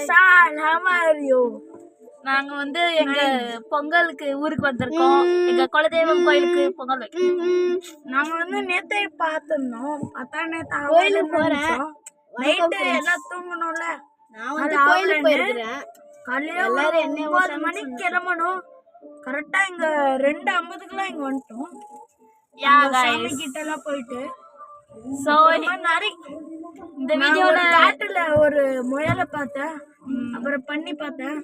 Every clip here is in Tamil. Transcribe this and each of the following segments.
San, how are you? நாங்க வந்து எங்க பொங்கலுக்கு ஊருக்கு வந்திருக்கோம். எங்க குலதெய்வம் கோயிலுக்கு பொங்கல் வைக்கணும். நாங்க வந்து நேத்தே பார்த்திருந்தோம். அதான் நேத்து கோயிலுக்கு போறேன். நைட்டு எல்லாம் தூங்கணும்ல. நான் வந்து கோயிலுக்கு போயிருக்கிறேன். காலையில எல்லாரும் என்ன 9 மணிக்கு கிளம்பணும். கரெக்டா இங்க 2:50க்குலாம் இங்க வந்துட்டோம். சாமி கிட்ட எல்லாம் போயிட்டு சோ இந்த வீடியோல காட்டுல ஒரு முயலை பார்த்தேன், அப்புறம் பண்ணி பார்த்தேன்.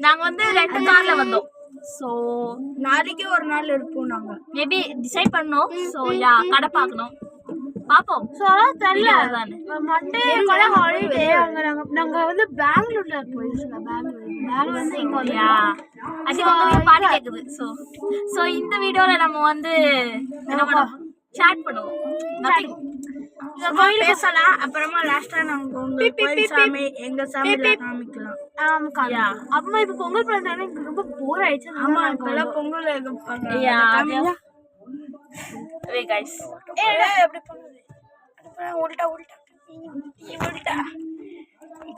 நாங்க வந்து 2 கார்ல வந்தோம். சோ நாளைக்கு ஒரு நாள் இருப்போம். நாங்க மேபி டிசைட் பண்ணோம். சோ கடை பார்க்கணும், பாப்போம். சோ தெரியல மண்டே கூட ஹாலிடே. நாங்க வந்து பெங்களூர்ல போயிருக்கோம். பெங்களூர் வந்து இங்க வந்து அது உங்களுக்கு பாட்டு கேக்குது. சோ இந்த வீடியோல நம்ம வந்து என்ன பண்ணுவோம், chat பண்ணுவோம். நதிங் பேசலாம். அப்புறமா லாஸ்டா நாங்க கோயில் சாமி எங்க சாமில காமிக்கலாம். அம்மா இப்ப பொங்கல் பண்றாங்க. எனக்கு ரொம்ப போர் ஆயிடுச்சு. ஆமா இப்பெல்லாம் பொங்கல் பண்றாங்க. வே गाइस எப்படி பண்ணுது? உல்டா உல்டா உல்டா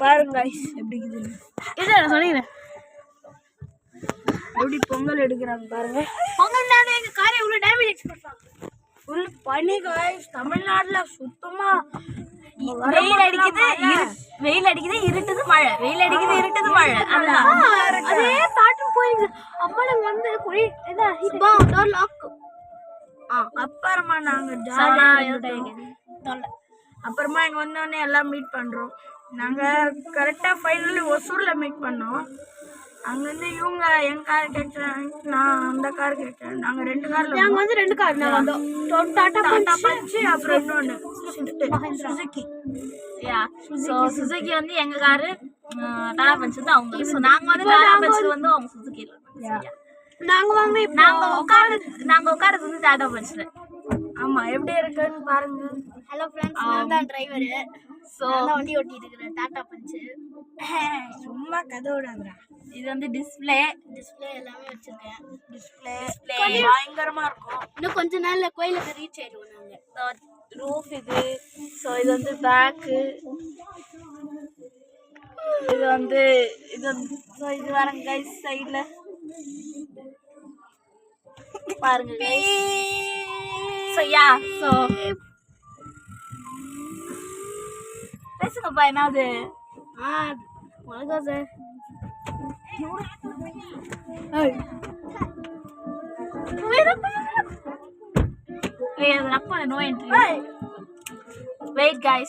பாருங்க गाइस எப்படி இருக்குது. இத நான் சொல்றேன் எப்படி பொங்கல் எடுக்கறாங்க பாருங்க. பொங்கல் நானே எங்க காரை இவ்வளவு டேமேஜ் எக்ஸ்பெக்ட் ஃபுல் பனி गाइस. தமிழ்நாட்டுல சுத்தமா வெயில் அடிக்குது இருட்டுது மழை, வெயில் அடிக்குது இருட்டுது மழை. அதே பேட்டர்ன் போயிடுது. அம்மா நாங்க வந்து குழி என்ன சுபா டோர் லாக். அப்புறமா நாங்க அப்புறமா இங்க வந்தோடனே எல்லாம் மீட் பண்றோம். நாங்க கரெக்டா ஃபைனலி ஒசூர்ல மீட் பண்ணோம். அங்க வந்து இவங்க என் கார் கேட்கறாங்க, நான் அந்த கார் கேட்கறேன். நாங்க 2 கார்ல நாங்க வந்து 2 கார் நான் வந்தோம். டாடா பஞ்ச் அப்புறம் இன்னொன்னு சுசுகி. சோ சுசுகி வந்து எங்க காரு, டாடா பஞ்ச் வந்து அவங்க. சோ நாங்க வந்து டாடா பஞ்ச் வந்து அவங்க சுசுகில. நாங்க வாங்க நாங்க உட்கார்றது வந்து டாடா பஞ்ச்ல. ஆமா எப்படி இருக்குன்னு பாருங்க. ஹலோ फ्रेंड्स, நான் தான் டிரைவர். சோ நான் வண்டி ஓட்டிட்டு இருக்கேன் டாடா பஞ்ச். சும்மா கதை விடாதடா. இது வந்து டிஸ்ப்ளே எல்லாமே வச்சிருக்கேன். டிஸ்ப்ளே பயங்கரமா இருக்கும். இன்னும் கொஞ்ச நாள்ல கோயிலுக்கு ரீச் ஆயிடுவோம் நாங்க. ரூஃப் இது. சோ இது வந்து பேக். இது வந்து சோ இது வரங்க गाइस சைடுல பாருங்க गाइस. சோ சோ பேசுங்கப்பா என்னது. வணக்கம் sir. Wait, no entry. Wait guys.